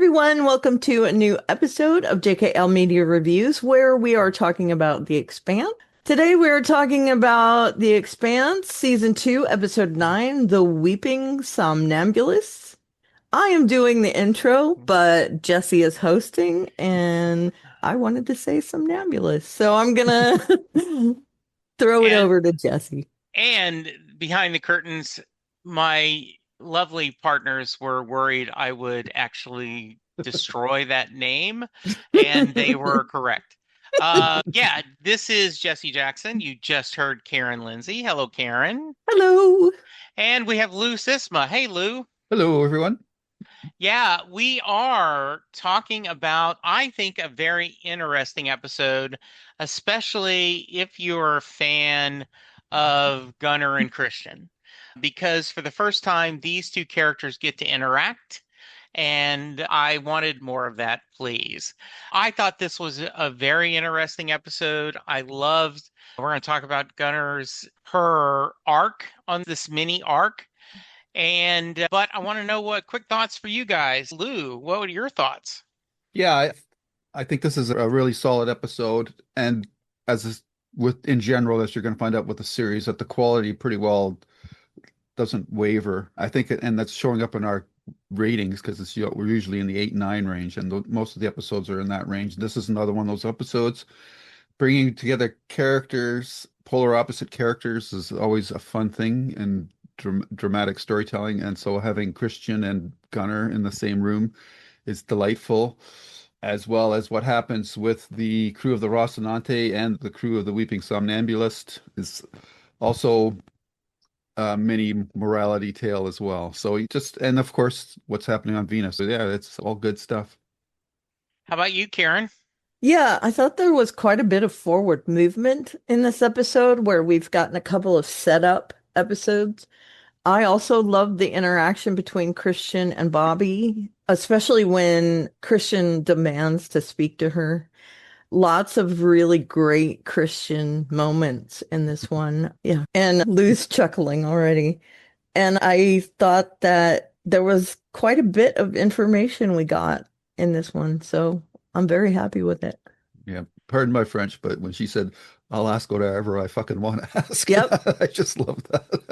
everyone. Welcome to a new episode of JKL Media Reviews, where we are talking about The Expanse. Today, we are talking about The Expanse, Season 2, Episode 9, The Weeping Somnambulist. I am doing the intro, but Jesse is hosting, and I wanted to say somnambulist. So I'm gonna throw it And over to Jesse. and behind the curtains, my lovely partners were worried I would actually destroy that name, and they were correct. Yeah, this is Jesse Jackson. You just heard Karen Lindsay. Hello, Karen. Hello. And we have Lou Sisma. Hey, Lou. Hello, everyone. Yeah, we are talking about, I think, a very interesting episode, especially if you're a fan of Gunnar and Christian, because for the first time, these two characters get to interact, and I wanted more of that, please. I thought this was a very interesting episode. We're going to talk about her arc on this mini arc. But I want to know what quick thoughts for you guys. Lou, what were your thoughts? Yeah, I think this is a really solid episode, and with in general, as you're going to find out with the series, that the quality pretty well doesn't waver. I think, and that's showing up in our ratings because we're usually in the 8, 9 range, and most of the episodes are in that range. This is another one of those episodes. Bringing together characters, polar opposite characters, is always a fun thing in dramatic storytelling, and so having Christian and Gunnar in the same room is delightful, as well as what happens with the crew of the Rocinante and the crew of the Weeping Somnambulist is also a mini morality tale as well. And of course, what's happening on Venus. So yeah, it's all good stuff. How about you, Karen? Yeah, I thought there was quite a bit of forward movement in this episode where we've gotten a couple of setup episodes. I also loved the interaction between Christian and Bobbie, especially when Christian demands to speak to her. Lots of really great Christian moments in this one. Yeah. And Lou's chuckling already. And I thought that there was quite a bit of information we got in this one. So I'm very happy with it. Yeah, pardon my French, but when she said, "I'll ask whatever I fucking want to ask," Yep. I just love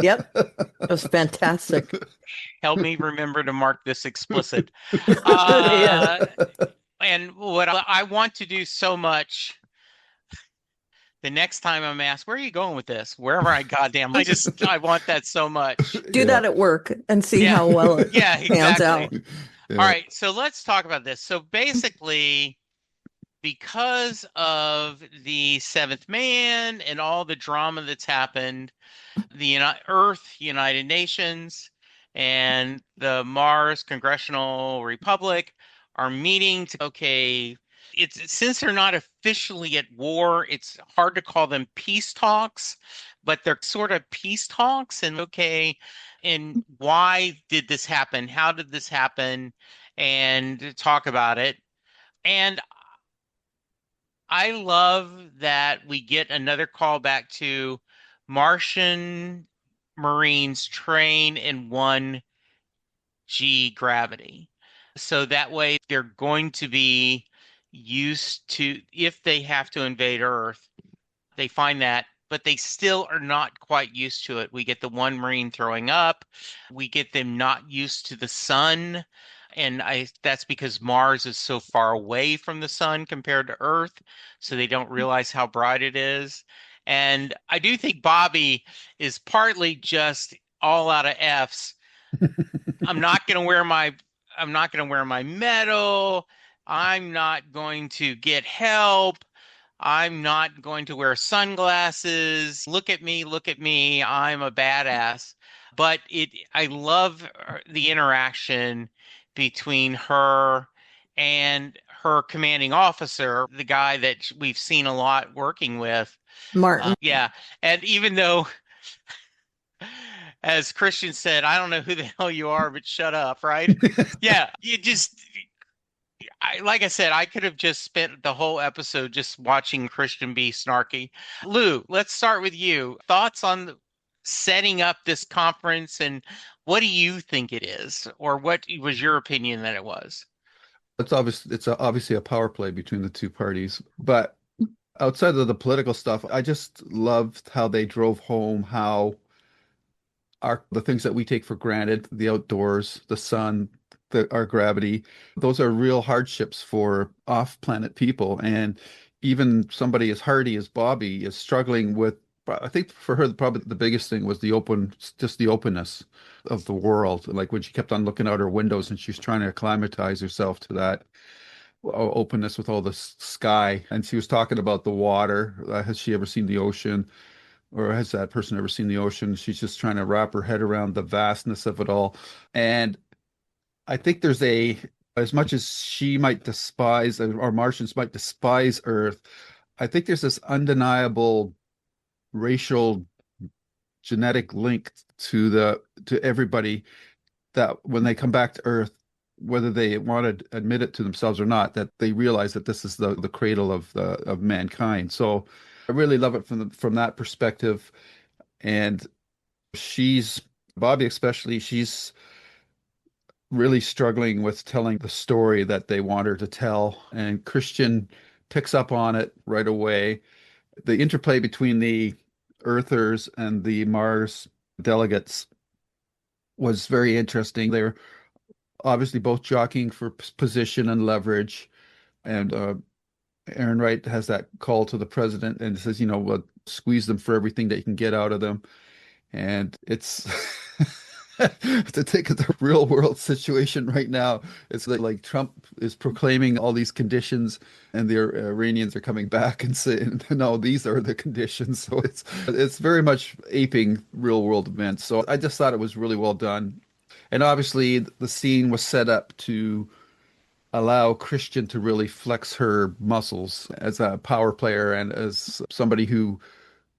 Yep. It that. was fantastic. Help me remember to mark this explicit. Yeah. Uh, and what I want to do so much the next time I'm asked, where are you going with this? Wherever I want that so much. Do Yeah. that at work and see Yeah. how well it Yeah, pans exactly. out. All Yeah. right, so let's talk about this. So basically, because of the Seventh Man and all the drama that's happened, the Earth, United Nations, and the Mars Congressional Republic are meeting to, okay, it's since they're not officially at war, it's hard to call them peace talks, but they're sort of peace talks. And okay, and why did this happen? How did this happen? And talk about it. And I love that we get another callback to Martian Marines train in 1G gravity. So that way they're going to be used to, if they have to invade Earth, they find that, but they still are not quite used to it. We get the one Marine throwing up. We get them not used to the sun. And that's because Mars is so far away from the sun compared to Earth, so they don't realize how bright it is. And I do think Bobbie is partly just all out of F's. I'm not going to wear my I'm not going to wear my medal. I'm not going to get help. I'm not going to wear sunglasses. Look at me. I'm a badass. But I love the interaction between her and her commanding officer, the guy that we've seen a lot working with. Martin. Yeah. And even though, as Christian said, I don't know who the hell you are, but shut up, right? Yeah. Like I said, I could have just spent the whole episode just watching Christian be snarky. Lou, let's start with you. Thoughts on setting up this conference, and what do you think it is, or what was your opinion that it was? It's obviously a power play between the two parties. But outside of the political stuff, I just loved how they drove home how the things that we take for granted, the outdoors, the sun, our gravity, those are real hardships for off-planet people. And even somebody as hardy as Bobbie is struggling with, I think for her, probably the biggest thing was just the openness of the world. Like when she kept on looking out her windows and she's trying to acclimatize herself to that openness with all the sky. And she was talking about the water. Has she ever seen the ocean? Or has that person ever seen the ocean? She's just trying to wrap her head around the vastness of it all. And I think as much as she might despise, or Martians might despise Earth, I think there's this undeniable racial genetic link to everybody that when they come back to Earth, whether they want to admit it to themselves or not, that they realize that this is the cradle of mankind. So I really love it from that perspective. And she's Bobbie especially, she's really struggling with telling the story that they want her to tell. And Christian picks up on it right away. The interplay between the Earthers and the Mars delegates was very interesting. They're obviously both jockeying for position and leverage. And Aaron Wright has that call to the president and says, squeeze them for everything that you can get out of them. And it's to take the real world situation right now. It's like Trump is proclaiming all these conditions, and the Iranians are coming back and saying, "No, these are the conditions." So it's very much aping real world events. So I just thought it was really well done, and obviously the scene was set up to allow Christian to really flex her muscles as a power player and as somebody who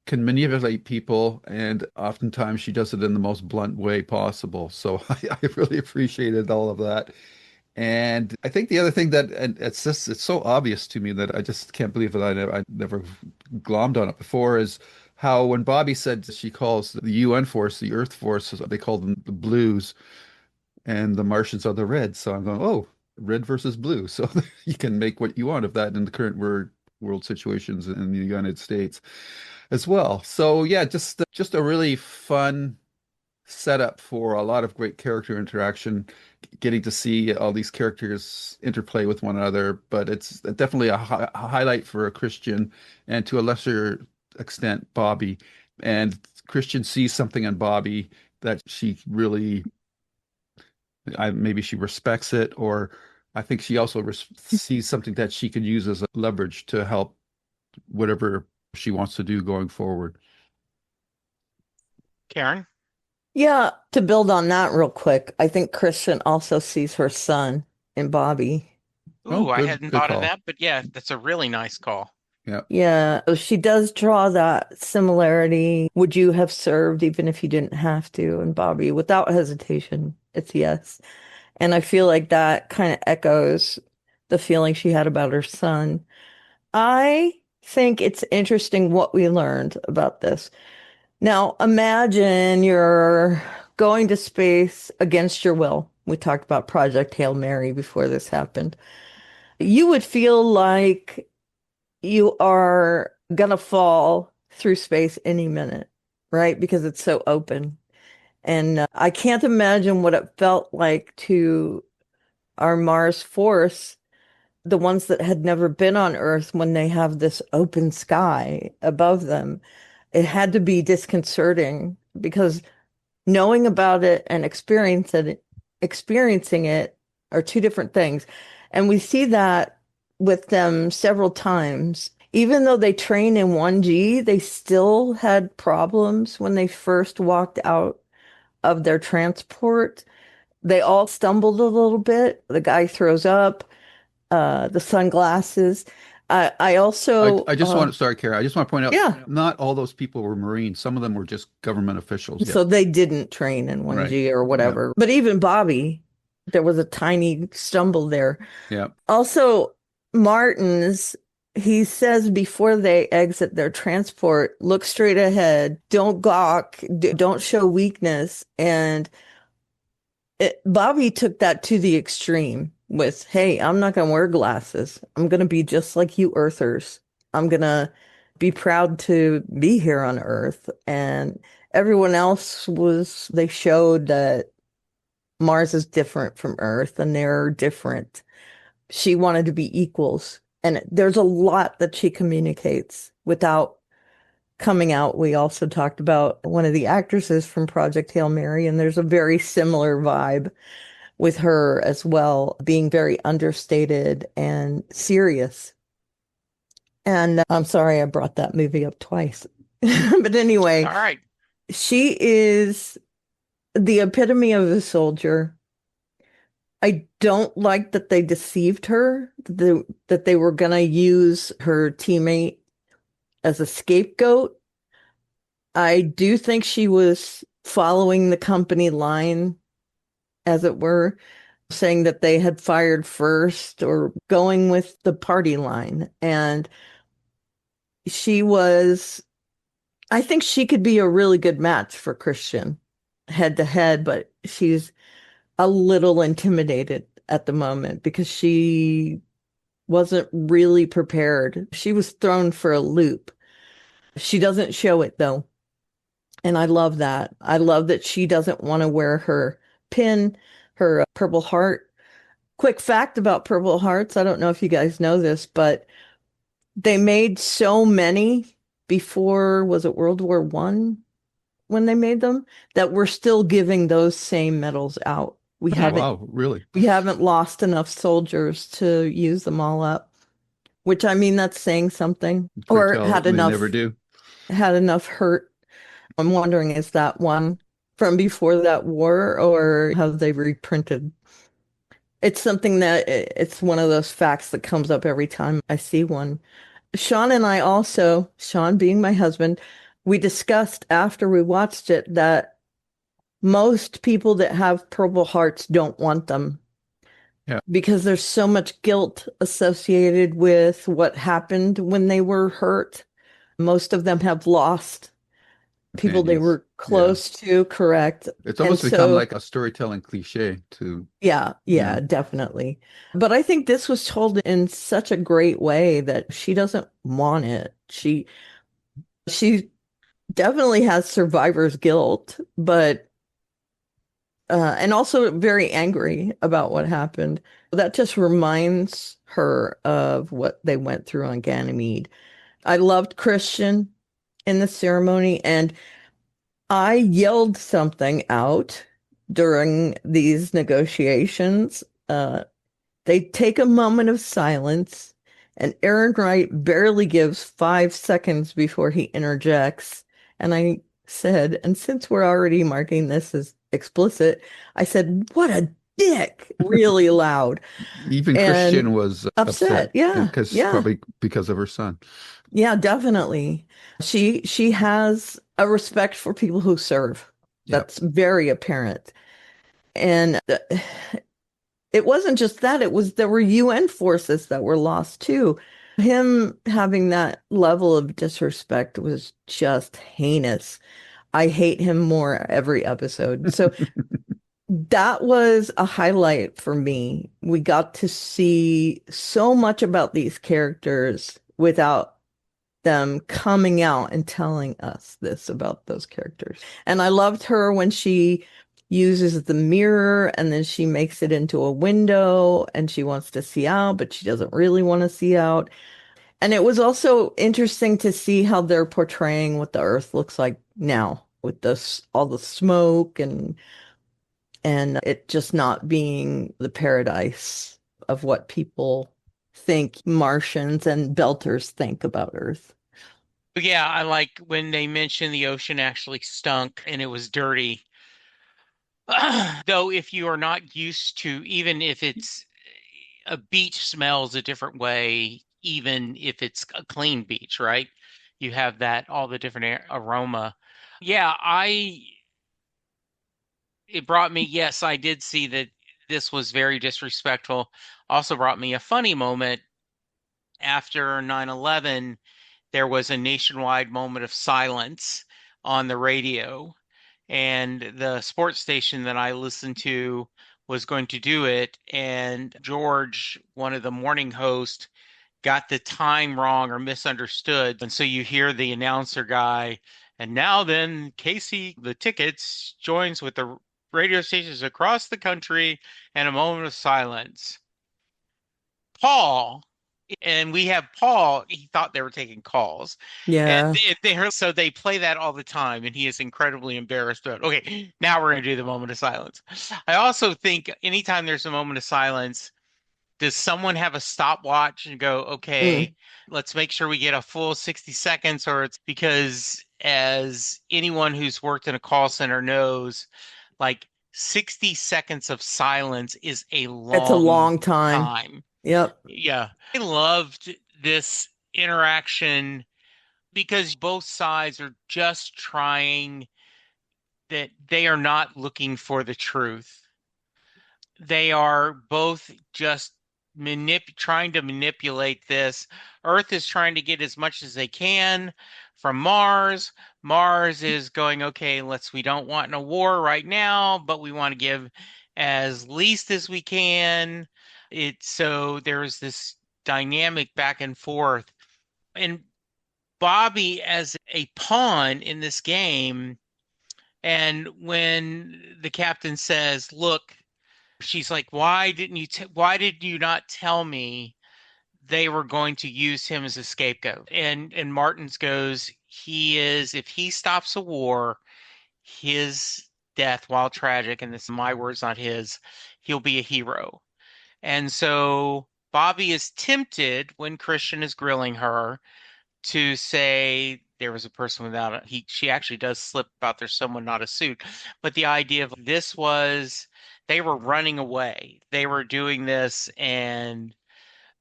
can manipulate people, and oftentimes she does it in the most blunt way possible. So I really appreciated all of that. And I think the other thing and it's so obvious to me that I just can't believe that I never glommed on it before, is how when Bobbie said she calls the UN force, the Earth force, they call them the blues, and the Martians are the reds. So I'm going, oh, red versus blue. So you can make what you want of that in the current world situations in the United States as well. So yeah, just a really fun setup for a lot of great character interaction, getting to see all these characters interplay with one another. But it's definitely a highlight for a Christian, and to a lesser extent, Bobbie. And Christian sees something in Bobbie that she really, maybe she respects it, or I think she also sees something that she can use as a leverage to help whatever she wants to do going forward. Karen? Yeah, to build on that real quick, I think Kristen also sees her son in Bobbie. Oh, Ooh, I good, hadn't good thought of call. that, but yeah, that's a really nice call. Yeah. Yeah, she does draw that similarity. Would you have served even if you didn't have to? And Bobbie, without hesitation, it's yes. And I feel like that kind of echoes the feeling she had about her son. I think it's interesting what we learned about this. Now, imagine you're going to space against your will. We talked about Project Hail Mary before this happened. You would feel like you are gonna fall through space any minute, right? Because it's so open. And I can't imagine what it felt like to our Mars force, the ones that had never been on Earth, when they have this open sky above them. It had to be disconcerting because knowing about it and experiencing it are two different things. And we see that with them several times. Even though they train in 1G, they still had problems when they first walked out of their transport. They all stumbled a little bit. The guy throws up, the sunglasses. I also, I just want sorry, Kara, I just want to point out, yeah, not all those people were Marines. Some of them were just government officials. Yeah. so they didn't train in Right. 1G or Yeah. whatever. But even Bobbie, there was a tiny stumble there. Yeah. Also, Martin's, he says before they exit their transport, look straight ahead, don't gawk, don't show weakness. And Bobbie took that to the extreme with, hey, I'm not going to wear glasses. I'm going to be just like you Earthers. I'm going to be proud to be here on Earth. And everyone else was, they showed that Mars is different from Earth and they're different. She wanted to be equals. And there's a lot that she communicates without coming out. We also talked about one of the actresses from Project Hail Mary, and there's a very similar vibe with her as well, being very understated and serious. And I'm sorry I brought that movie up twice. But anyway, All right. she is the epitome of a soldier. I don't like that they deceived her, that they were going to use her teammate as a scapegoat. I do think she was following the company line, as it were, saying that they had fired first or going with the party line. And she was, I think she could be a really good match for Christian head to head, but she's a little intimidated at the moment because she wasn't really prepared. She was thrown for a loop. She doesn't show it though. And I love that. I love that she doesn't want to wear her pin, her Purple Heart. Quick fact about Purple Hearts. I don't know if you guys know this, but they made so many before, was it World War One when they made them, that we're still giving those same medals out. We Oh, haven't wow, really? we haven't lost enough soldiers to use them all up, which I mean that's saying something. Sure Or tell they never do. had enough hurt. I'm wondering, is that one from before that war or have they reprinted? It's something that it's one of those facts that comes up every time I see one. Sean and I also, Sean being my husband, we discussed after we watched it that most people that have Purple Hearts don't want them Yeah. because there's so much guilt associated with what happened when they were hurt. Most of them have lost people they Companions. were Yeah. close to, correct? It's And almost become so, like a storytelling cliche to, yeah, you yeah, know, definitely. But I think this was told in such a great way that she doesn't want it. She definitely has survivor's guilt, but and also very angry about what happened. That just reminds her of what they went through on Ganymede. I loved Christian in the ceremony, and I yelled something out during these negotiations. They take a moment of silence, and Aaron Wright barely gives 5 seconds before he interjects. And I said, and since we're already marking this as explicit, I said, what a dick, really loud even and Christian was upset. upset Yeah, because yeah, probably because of her son. yeah, definitely. She has a respect for people who serve. Yeah. That's very apparent. And it wasn't just that, it was there were UN forces that were lost too. Him having that level of disrespect was just heinous. I hate him more every episode. So that was a highlight for me. We got to see so much about these characters without them coming out and telling us this about those characters. And I loved her when she uses the mirror and then she makes it into a window and she wants to see out, but she doesn't really want to see out. And it was also interesting to see how they're portraying what the Earth looks like now with this all the smoke and it just not being the paradise of what people think Martians and Belters think about Earth. Yeah, I like when they mentioned the ocean actually stunk and it was dirty. Though if you are not used to, even if it's a beach smells a different way, even if it's a clean beach, right? You have that all the different aroma. Yeah, it brought me, yes, I did see that this was very disrespectful. Also brought me a funny moment after 9/11. There was a nationwide moment of silence on the radio, and the sports station that I listened to was going to do it, and George, one of the morning hosts, got the time wrong or misunderstood. And so you hear the announcer guy, and now then Casey, the tickets, joins with the radio stations across the country and a moment of silence. Paul, and we have Paul, he thought they were taking calls. And Yeah. so they play that all the time, and he is incredibly embarrassed. But okay, now we're going to do the moment of silence. I also think anytime there's a moment of silence, does someone have a stopwatch and go, okay, Mm. let's make sure we get a full 60 seconds? Or it's because, as anyone who's worked in a call center knows, like 60 seconds of silence is a It's a long long time. time. Yep. Yeah. I loved this interaction because both sides are just trying, that they are not looking for the truth. They are both just trying to manipulate this. Earth is trying to get as much as they can from Mars. Mars is going, okay, we don't want a war right now, but we want to give as least as we can. So there's this dynamic back and forth. And Bobbie as a pawn in this game, and when the captain says, look, she's like, why did you not tell me they were going to use him as a scapegoat? And Martins goes, if he stops a war, his death, while tragic, and this is my words, not his, he'll be a hero. And so Bobbie is tempted when Christian is grilling her to say there was a person without she actually does slip out, there's someone, not a suit. But the idea of this was, they were running away. They were doing this, and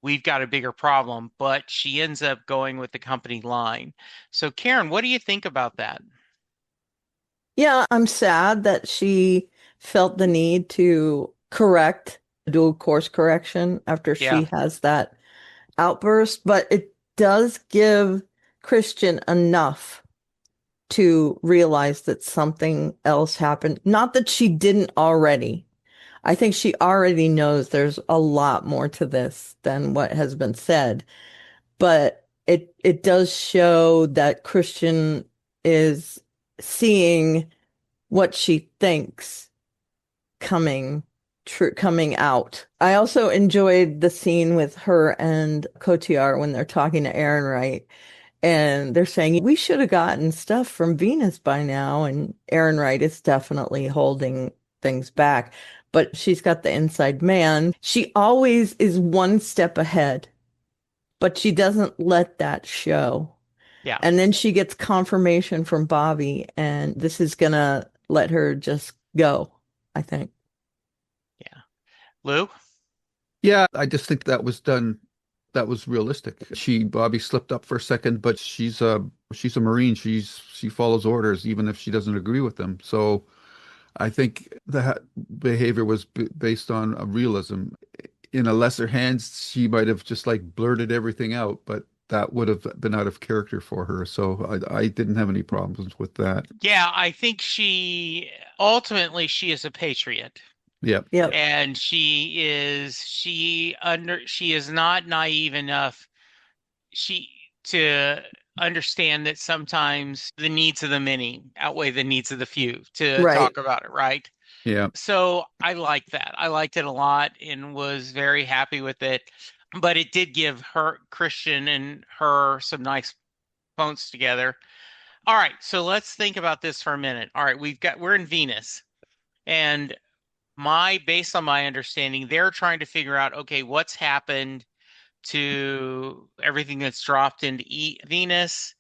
we've got a bigger problem. But she ends up going with the company line. So, Karen, what do you think about that? Yeah, I'm sad that she felt the need to do a course correction after Yeah, she has that outburst, but it does give Christian enough to realize that something else happened. Not that she didn't already. I think she already knows there's a lot more to this than what has been said, but it does show that Christian is seeing what she thinks coming coming out. I also enjoyed the scene with her and Cotillard when they're talking to Aaron Wright, and they're saying we should have gotten stuff from Venus by now, and Aaron Wright is definitely holding things back, but she's got the inside man. She always is one step ahead, but she doesn't let that show. yeah, And then she gets confirmation from Bobbie, and this is gonna let her just go, I think. yeah. Lou? Yeah, I just think that was done. That was realistic. Bobbie slipped up for a second, but she's a Marine. She follows orders even if she doesn't agree with them. So I think that behavior was b based on a realism. In a lesser hands, she might have just like blurted everything out, but that would have been out of character for her. So I didn't have any problems with that. Yeah, I think she is a patriot. Yeah. Yep. And she is not naive enough she to understand that sometimes the needs of the many outweigh the needs of the few, to Right. talk about it, right? Yeah. So I like that. I liked it a lot and was very happy with it. But it did give her, Christian and her, some nice points together. All right, so let's think about this for a minute. All right, we're in Venus, and based on my understanding, they're trying to figure out, okay, what's happened to everything that's dropped into Venus.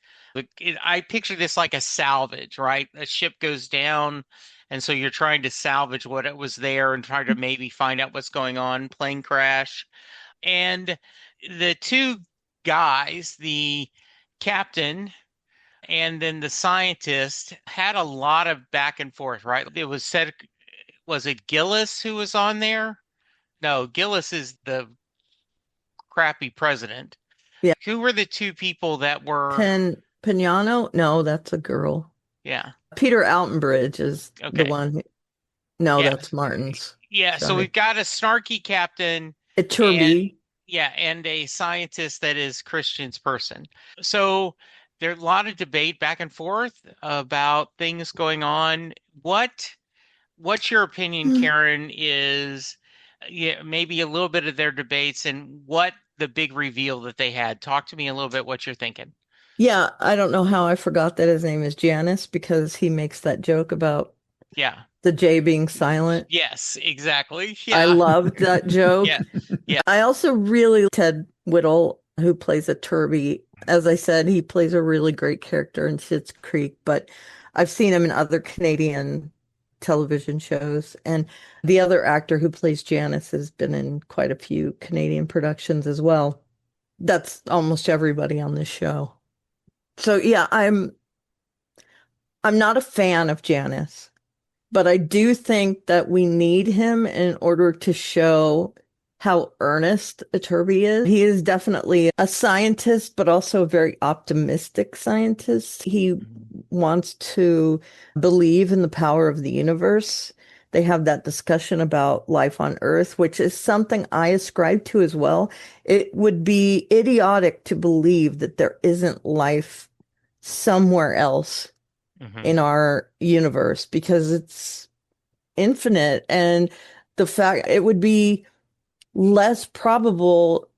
I picture this like a salvage, right? A ship goes down, and so you're trying to salvage what it was there and try to maybe find out what's going on, plane crash. And the two guys, the captain and then the scientist, had a lot of back and forth, right? It was said, was it Gillis who was on there? No, Gillis is the crappy president. Yeah. Who were the two people that were, Pignano? No, that's a girl. yeah, Peter Altenbridge is the okay. one. No, Yeah. that's Martin's. Yeah, so Sorry. we've got a snarky captain and Iturbi. yeah, and a scientist that is Christian's person. So there's a lot of debate back and forth about things going on. What's your opinion, Karen, is yeah, maybe a little bit of their debates and what the big reveal that they had? Talk to me a little bit what you're thinking. Yeah, I don't know how I forgot that his name is Janice because he makes that joke about Yeah. the J being silent. Yes, exactly. I Yeah. loved that joke. Yeah. Yeah. I also really Ted Whittle, who plays a Turby. As I said, he plays a really great character in Schitt's Creek, but I've seen him in other Canadian television shows. And the other actor who plays Janice has been in quite a few Canadian productions as well. That's almost everybody on this show. So yeah, I'm not a fan of Janice. But I do think that we need him in order to show how earnest Iturbi is. He is definitely a scientist, but also a very optimistic scientist. He wants to believe in the power of the universe. They have that discussion about life on Earth, which is something I ascribe to as well. It would be idiotic to believe that there isn't life somewhere else Mhm. in our universe because it's infinite, and the fact it would be less probable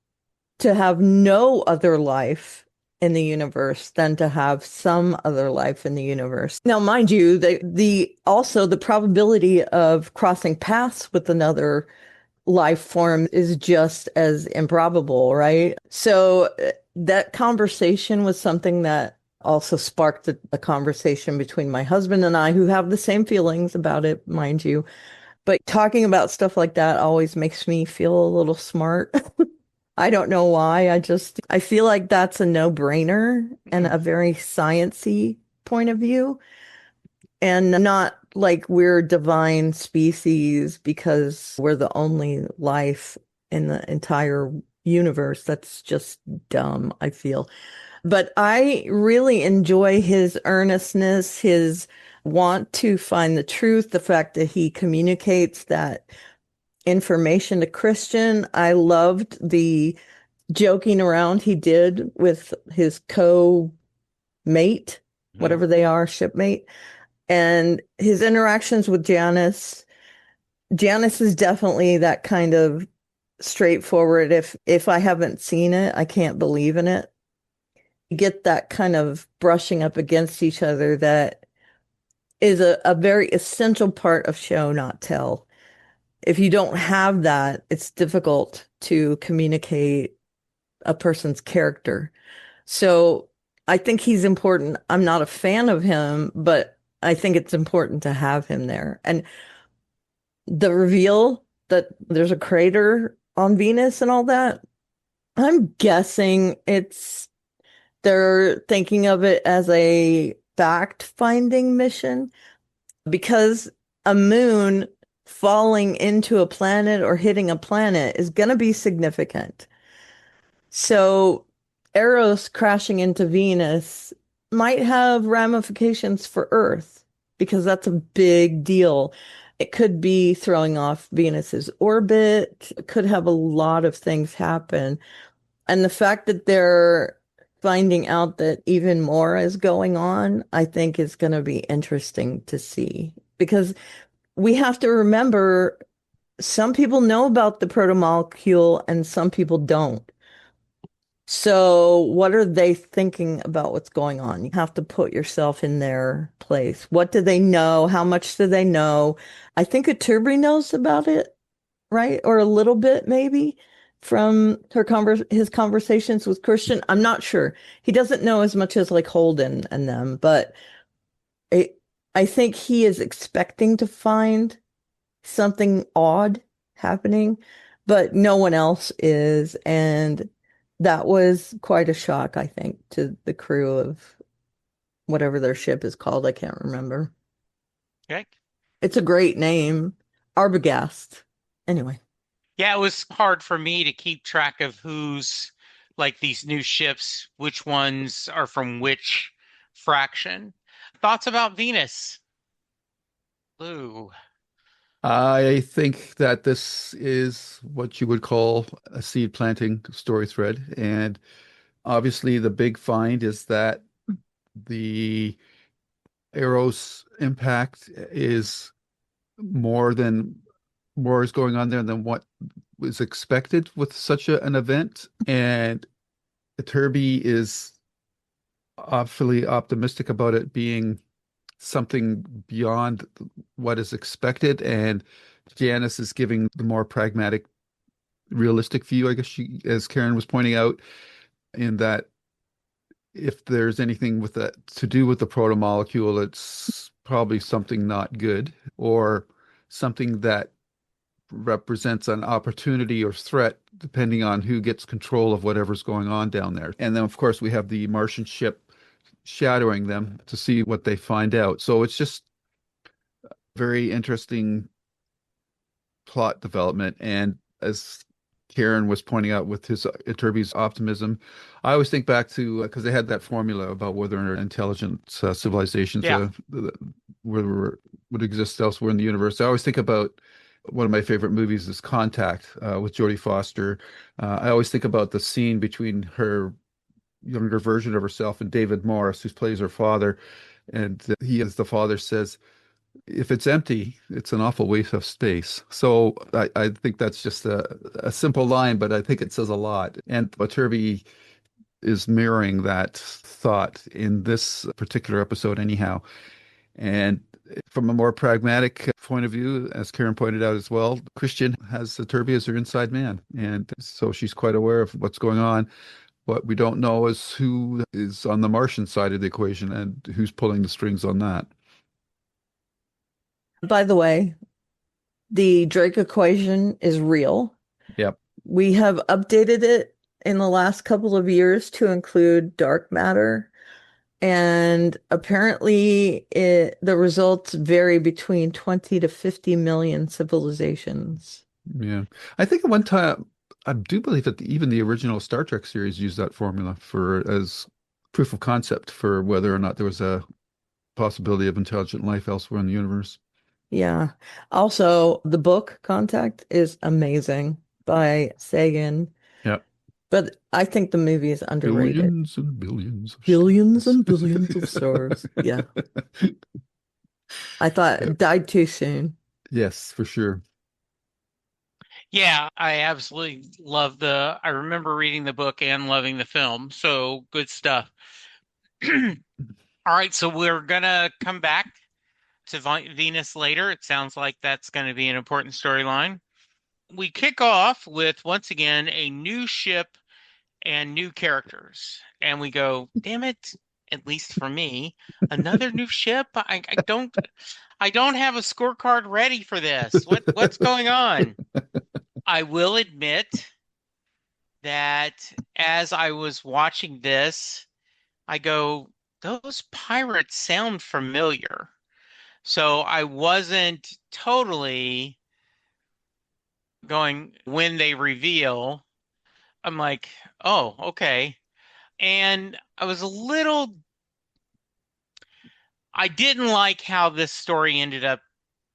to have no other life in the universe than to have some other life in the universe. Now, mind you, the also the probability of crossing paths with another life form is just as improbable, right? So that conversation was something that also sparked a conversation between my husband and I, who have the same feelings about it, mind you. But talking about stuff like that always makes me feel a little smart. I don't know why. I feel like that's a no-brainer and a very sciencey point of view, and not like we're divine species because we're the only life in the entire universe. That's just dumb, I feel. But I really enjoy his earnestness, his want to find the truth, the fact that he communicates that information to Christian. I loved the joking around he did with his co-mate, Mhm. whatever they are, shipmate, and his interactions with Janice. Janice is definitely that kind of straightforward. If I haven't seen it, I can't believe in it. You get that kind of brushing up against each other that is a very essential part of show, not tell. If you don't have that, it's difficult to communicate a person's character. So I think he's important. I'm not a fan of him, but I think it's important to have him there. And the reveal that there's a crater on Venus and all that, I'm guessing they're thinking of it as a fact-finding mission because a moon falling into a planet or hitting a planet is going to be significant. So Eros crashing into Venus might have ramifications for Earth because that's a big deal. It could be throwing off Venus's orbit. It could have a lot of things happen. And the fact that they're finding out that even more is going on, I think is going to be interesting to see because we have to remember some people know about the protomolecule and some people don't. So, what are they thinking about what's going on? You have to put yourself in their place. What do they know? How much do they know? I think Atterbury knows about it, right? Or a little bit, maybe, from his conversations with Christian. I'm not sure. He doesn't know as much as like Holden and them, but it, I think he is expecting to find something odd happening, but no one else is. And that was quite a shock, I think, to the crew of whatever their ship is called. I can't remember. Okay. It's a great name, Arbogast. Anyway, Yeah, it was hard for me to keep track of who's like these new ships, which ones are from which fraction. Thoughts about Venus, Lou? I think that this is what you would call a seed planting story thread. And obviously, the big find is that the Arrow's impact is more than more is going on there than what was expected with such an event. And Turby is awfully optimistic about it being something beyond what is expected. And Janice is giving the more pragmatic, realistic view, I guess as Karen was pointing out, in that if there's anything with that to do with the proto molecule, it's probably something not good or something that represents an opportunity or threat, depending on who gets control of whatever's going on down there. And then, of course, we have the Martian ship shadowing them to see what they find out. So it's just very interesting plot development. And as Karen was pointing out with his Iturbi's optimism, I always think back to because they had that formula about whether or not intelligent civilizations Yeah. would exist elsewhere in the universe. I always think about one of my favorite movies is Contact with Jodie Foster. I always think about the scene between her younger version of herself and David Morris, who plays her father. And he, as the father, says, if it's empty, it's an awful waste of space. So I think that's just a simple line, but I think it says a lot. And Turby is mirroring that thought in this particular episode, anyhow. And from a more pragmatic point of view, as Karen pointed out as well, Christian has Turby as her inside man. And so she's quite aware of what's going on. What we don't know is who is on the Martian side of the equation and who's pulling the strings on that. By the way, the Drake equation is real. Yep. We have updated it in the last couple of years to include dark matter. And apparently the results vary between 20 to 50 million civilizations. Yeah. I think at one time, I do believe that even the original Star Trek series used that formula for as proof of concept for whether or not there was a possibility of intelligent life elsewhere in the universe. Yeah. Also, the book Contact is amazing by Sagan, Yep. but I think the movie is underrated. Billions and billions of Billions stars. and billions of stars. Yeah. I thought Yep. it died too soon. Yes, for sure. Yeah, I absolutely love I remember reading the book and loving the film. So good stuff. All right, so we're gonna come back to Venus later. It sounds like that's going to be an important storyline. We kick off with, once again, a new ship and new characters. And we go, damn it, at least for me, another new ship? I don't have a scorecard ready for this. What's going on? I will admit that as I was watching this, I go, those pirates sound familiar. So I wasn't totally going when they reveal. I'm like, oh, okay. And I didn't like how this story ended up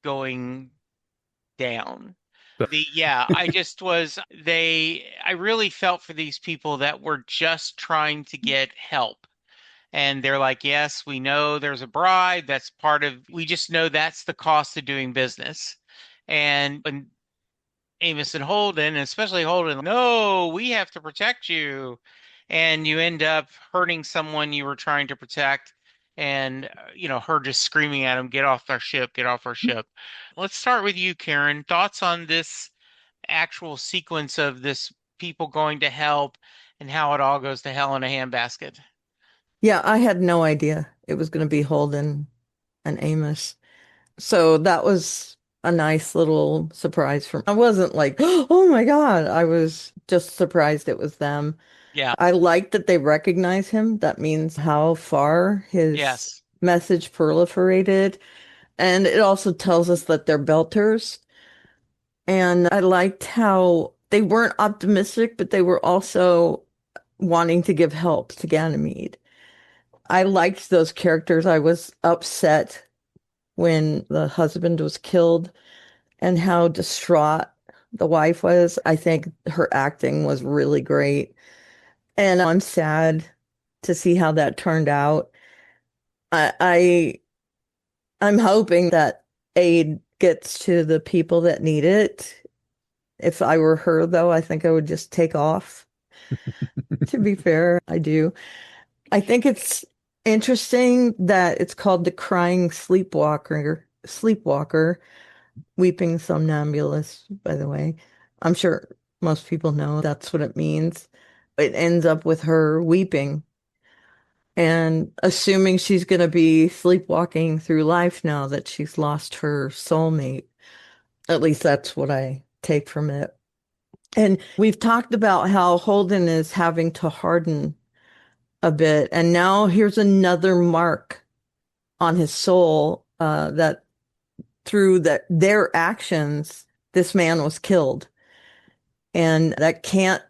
going down. I just I really felt for these people that were just trying to get help. And they're like, yes, we know there's a bribe. We just know that's the cost of doing business. And Amos and Holden, especially Holden, no, we have to protect you. And you end up hurting someone you were trying to protect. And, her just screaming at him, get off our ship, get off our ship. Let's start with you, Karen. Thoughts on this actual sequence of this people going to help and how it all goes to hell in a handbasket? Yeah, I had no idea it was going to be Holden and Amos. So that was a nice little surprise for me. I wasn't like, oh my God. I was just surprised it was them. Yeah. I like that they recognize him. That means how far his Yes. message proliferated. And it also tells us that they're belters. And I liked how they weren't optimistic, but they were also wanting to give help to Ganymede. I liked those characters. I was upset when the husband was killed. and how distraught the wife was. I think her acting was really great. And I'm sad to see how that turned out. I I'm hoping that aid gets to the people that need it. If I were her, though, I think I would just take off. To be fair, I do. I think it's interesting that it's called the crying sleepwalker, weeping somnambulist, by the way. I'm sure most people know that's what it means. It ends up with her weeping and assuming she's going to be sleepwalking through life now that she's lost her soulmate. At least that's what I take from it. And we've talked about how Holden is having to harden a bit. And now here's another mark on his soul that through their actions, this man was killed. And that can't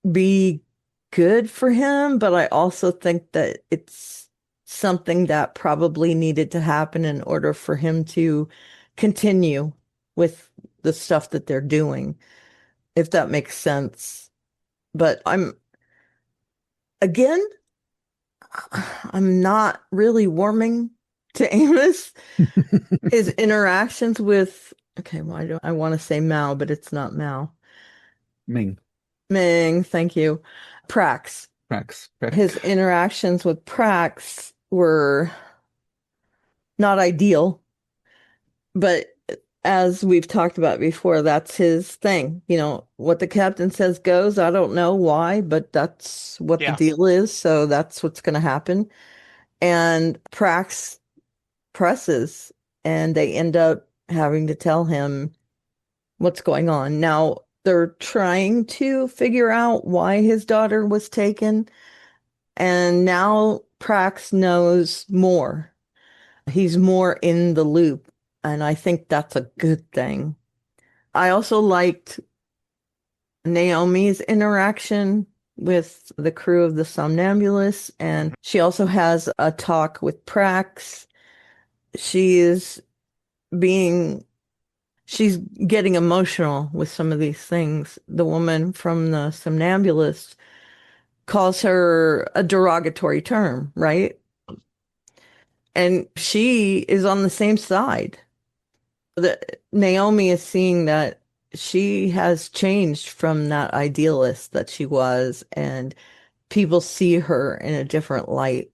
be good for him, but I also think that it's something that probably needed to happen in order for him to continue with the stuff that they're doing, if that makes sense. But again, I'm not really warming to Amos. His interactions with, okay, why do I want to say Mao, but it's not Mao. Ming, Ming, thank you. Prax. Prax, His interactions with Prax were not ideal, but as we've talked about before, that's his thing. You know, what the captain says goes. I don't know why, but that's what the Yeah. deal is. So that's what's going to happen. And Prax presses, and they end up having to tell him what's going on. Now, they're trying to figure out why his daughter was taken, and now Prax knows more. He's more in the loop, and I think that's a good thing. I also liked Naomi's interaction with the crew of the Somnambulists, and she also has a talk with Prax. She is being she's getting emotional with some of these things. The woman from the Somnambulist calls her a derogatory term, right? And she is on the same side. Naomi is seeing that she has changed from that idealist that she was, and people see her in a different light.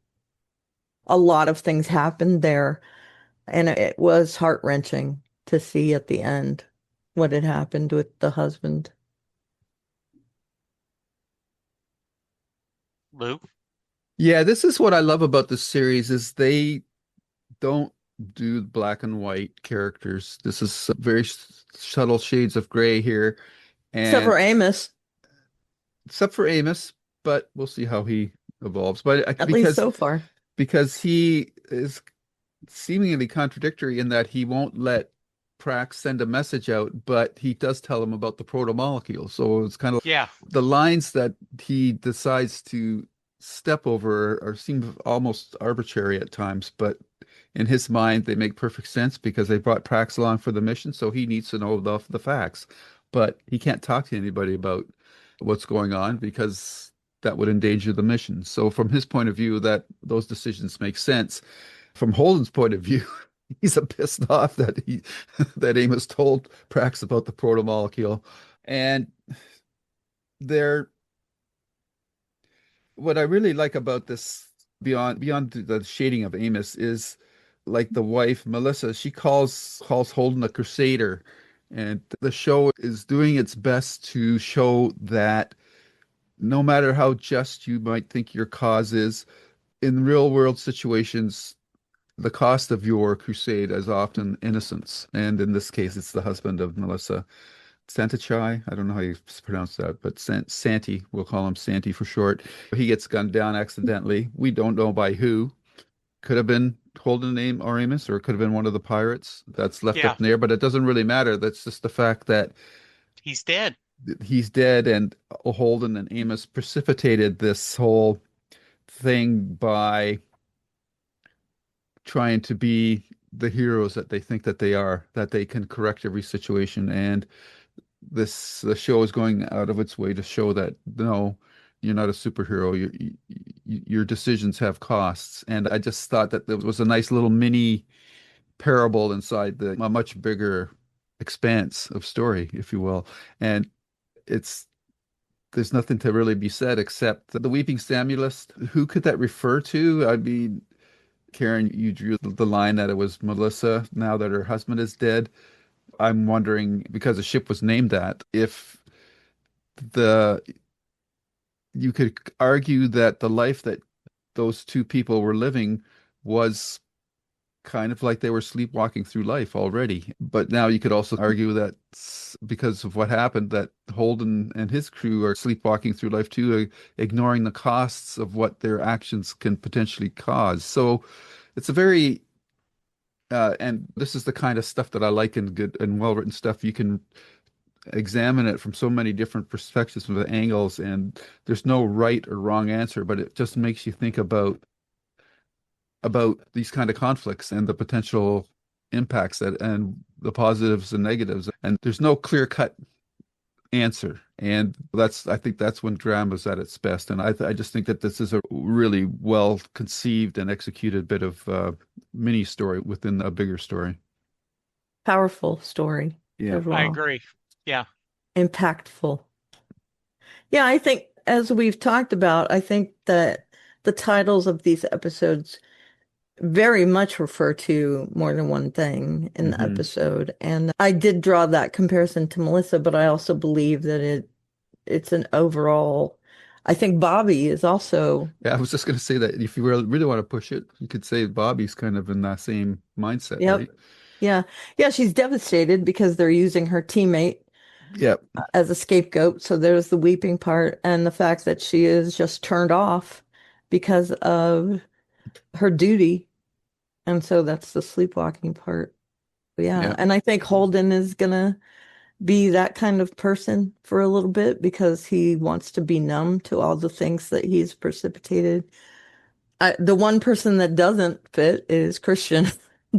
A lot of things happened there, and it was heart-wrenching to see at the end what had happened with the husband. Luke. Yeah, this is what I love about this series is they don't do black and white characters. This is very subtle shades of gray here, Except and for Amos, except for Amos, but we'll see how he evolves. But at least so far. because he is seemingly contradictory in that he won't let Prax send a message out, but he does tell him about the proto-molecule. So it's kind of Yeah. the lines that he decides to step over are seem almost arbitrary at times, but in his mind they make perfect sense because they brought Prax along for the mission, so he needs to know the facts. But he can't talk to anybody about what's going on because that would endanger the mission. So from his point of view, that those decisions make sense. From Holden's point of view, he's a pissed off that that Amos told Prax about the proto-molecule. And they're what I really like about this beyond the shading of Amos is like the wife Melissa, she calls Holden a crusader, and the show is doing its best to show that no matter how just you might think your cause is, in real world situations, the cost of your crusade is often innocence. And in this case, it's the husband of Melissa. Santachai, I don't know how you pronounce that, but Santi, we'll call him Santi for short. He gets gunned down accidentally. We don't know by who. Could have been Holden name or Amos, or it could have been one of the pirates. That's left Yeah. up in the air, but it doesn't really matter. That's just the fact that He's dead. he's dead, and Holden and Amos precipitated this whole thing by trying to be the heroes that they think that they are, that they can correct every situation. And the show is going out of its way to show that no, you're not a superhero. Your decisions have costs. And I just thought that there was a nice little mini parable inside a much bigger expanse of story, if you will. And it's there's nothing to really be said except the weeping Somnambulist. Who could that refer to? I mean, Karen, you drew the line that it was Melissa now that her husband is dead. I'm wondering, because the ship was named that, if the you could argue that the life that those two people were living was kind of like they were sleepwalking through life already. But now you could also argue that because of what happened, that Holden and his crew are sleepwalking through life too, ignoring the costs of what their actions can potentially cause. So it's a very and this is the kind of stuff that I like in good and well-written stuff. You can examine it from so many different perspectives, from the angles, and there's no right or wrong answer, but it just makes you think about these kind of conflicts and the potential impacts that and the positives and negatives. And there's no clear-cut answer. And I think that's when drama's at its best. And I just think that this is a really well conceived and executed bit of mini story within a bigger story. Powerful story Yeah. as I well. agree. Yeah. Impactful. Yeah, I think as we've talked about, I think that the titles of these episodes very much refer to more than one thing in the Hmm. episode. And I did draw that comparison to Melissa, but I also believe that it's an overall. I think Bobbie is also, Yeah, I was just going to say that if you really want to push it, you could say Bobbie's kind of in that same mindset, yep, right? yeah. Yeah, she's devastated because they're using her teammate Yeah. as a scapegoat. So there's the weeping part and the fact that she is just turned off because of her duty. And so that's the sleepwalking part. Yeah. Yeah. And I think Holden is gonna be that kind of person for a little bit because he wants to be numb to all the things that he's precipitated. The one person that doesn't fit is Christian.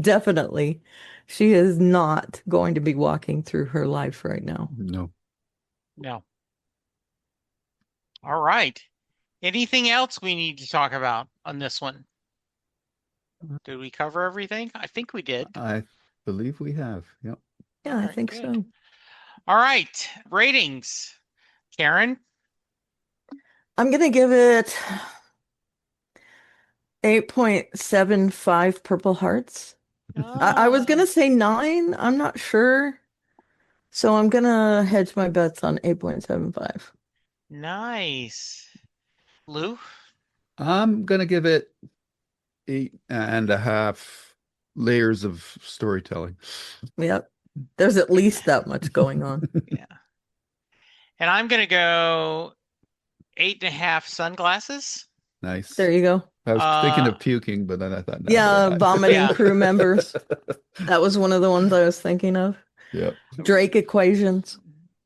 Definitely. She is not going to be walking through her life right now. No. No. All right. Anything else we need to talk about on this one? Did we cover everything? I think we did. I believe we have. Yep. Yeah, All I right, think good. so. All right. Ratings. Karen? I'm gonna give it 8.75 Purple Hearts. I was Ah, gonna say 9. I'm not sure. So I'm gonna hedge my bets on 8.75. nice. Lou? I'm gonna give it 8.5 layers of storytelling. Yep. There's at least that much going on. Yeah. And I'm gonna go 8.5 sunglasses. There Nice. you go. I was thinking Uh, of puking, but then I thought, no, never Yeah, mind. vomiting yeah, crew members. That was one of the ones I was thinking of. Yeah. Drake equations.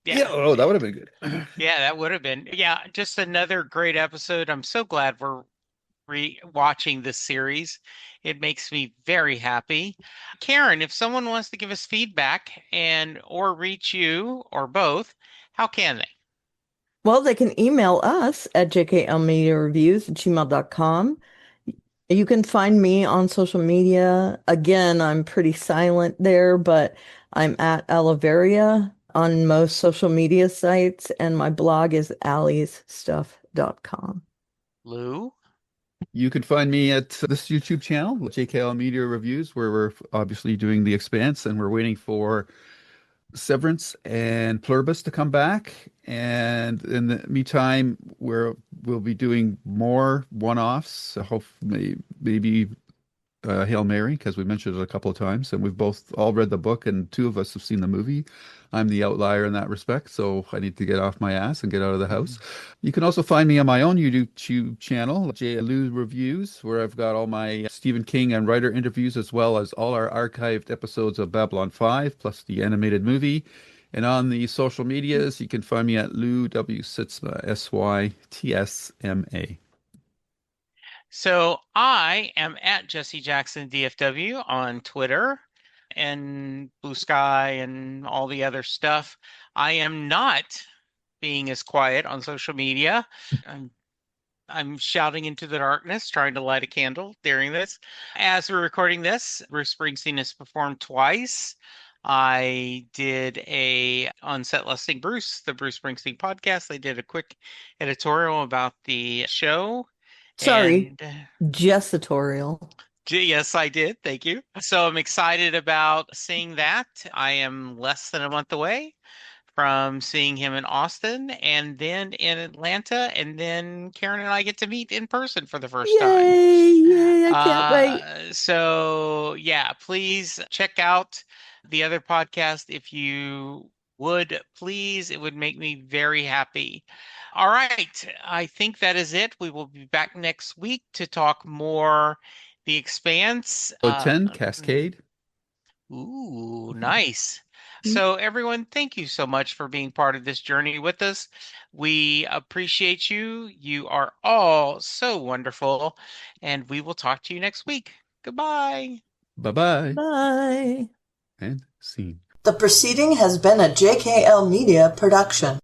Yeah. yeah, Oh, that would have been good. yeah, that would have been. Yeah, just another great episode. I'm so glad we're re-watching this series. It makes me very happy. Karen, if someone wants to give us feedback and or reach you or both, how can they? Well, they can email us at jklmediareviews@gmail.com. You can find me on social media. Again, I'm pretty silent there, but I'm at Aliveria on most social media sites, and my blog is alliesstuff.com. Lou? You can find me at this YouTube channel, JKL Media Reviews, where we're obviously doing The Expanse, and we're waiting for Severance and Pluribus to come back. And in the meantime, we'll be doing more one-offs. So hopefully, maybe Hail Mary, because we mentioned it a couple of times, and we've both all read the book, and two of us have seen the movie. I'm the outlier in that respect, so I need to get off my ass and get out of the house. You can also find me on my own YouTube channel, J. Lou Reviews, where I've got all my Stephen King and writer interviews, as well as all our archived episodes of Babylon 5, plus the animated movie. And on the social medias, you can find me at Lou W. Sytsma, Sytsma. So I am at Jesse Jackson DFW on Twitter and Blue Sky and all the other stuff. I am not being as quiet on social media. I'm I'm shouting into the darkness, trying to light a candle during this. As we're recording this, Bruce Springsteen has performed twice. I did a on Set Lusting Bruce, the Bruce Springsteen podcast. They did a quick editorial about the show. Sorry, And Jessatorial. yes, I did. Thank you. So I'm excited about seeing that. I am less than a month away from seeing him in Austin and then in Atlanta, and then Karen and I get to meet in person for the first time. Yay, yay, I can't wait. So yeah, please check out the other podcast if you would, please. It would make me very happy. All right, I think that is it. We will be back next week to talk more The Expanse. So 10, Cascade. Ooh, nice. So, everyone, thank you so much for being part of this journey with us. We appreciate you. You are all so wonderful, and we will talk to you next week. Goodbye. Bye-bye. Bye. And scene. The proceeding has been a JKL Media production.